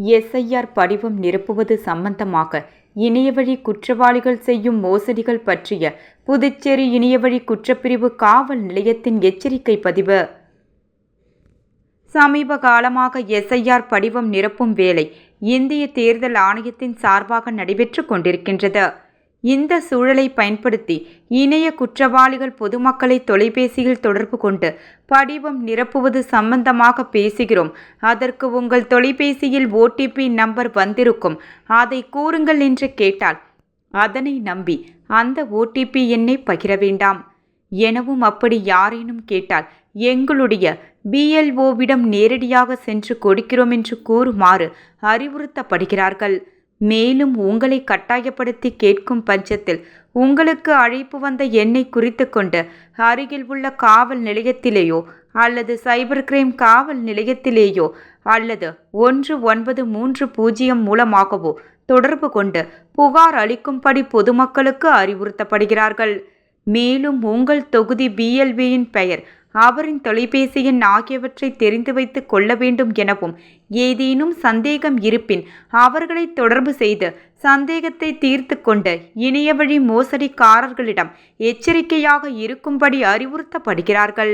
SIR படிவம் நிரப்புவது சம்பந்தமாக இணையவழி குற்றவாளிகள் செய்யும் மோசடிகள் பற்றிய புதுச்சேரி இணையவழி குற்றப்பிரிவு காவல் நிலையத்தின் எச்சரிக்கை பதிவு. சமீப காலமாக எஸ்ஐஆர் படிவம் நிரப்பும் வேலை இந்திய தேர்தல் ஆணையத்தின் சார்பாக நடைபெற்று கொண்டிருக்கின்றது. இந்த சூழலை பயன்படுத்தி இணைய குற்றவாளிகள் பொதுமக்களை தொலைபேசியில் தொடர்பு கொண்டு படிவம் நிரப்புவது சம்பந்தமாக பேசுகிறோம், அதற்கு உங்கள் தொலைபேசியில் ஓடிபி நம்பர் வந்திருக்கும், அதை கூறுங்கள் என்று கேட்டால் அதனை நம்பி அந்த ஓடிபி எண்ணை பகிர வேண்டாம் எனவும், அப்படி யாரேனும் கேட்டால் எங்களுடைய BLOவிடம் நேரடியாக சென்று கொடுக்கிறோம் என்று கூறுமாறு அறிவுறுத்தப்படுகிறார்கள். மேலும் உங்களை கட்டாயப்படுத்தி கேட்கும் பட்சத்தில் உங்களுக்கு அழைப்பு வந்த எண்ணை குறித்து கொண்டு அருகில் உள்ள காவல் நிலையத்திலேயோ அல்லது சைபர் கிரைம் காவல் நிலையத்திலேயோ அல்லது 1930 மூலமாகவோ தொடர்பு கொண்டு புகார் அளிக்கும்படி பொதுமக்களுக்கு அறிவுறுத்தப்படுகிறார்கள். மேலும் உங்கள் தொகுதி BLOவின் பெயர், அவரின் தொலைபேசி எண் ஆகியவற்றை தெரிந்து வைத்துக் கொள்ள வேண்டும் எனவும், ஏதேனும் சந்தேகம் இருப்பின் அவர்களை தொடர்பு செய்து சந்தேகத்தை தீர்த்து கொண்டு இணையவழி மோசடிக்காரர்களிடம் எச்சரிக்கையாக இருக்கும்படி அறிவுறுத்தப்படுகிறார்கள்.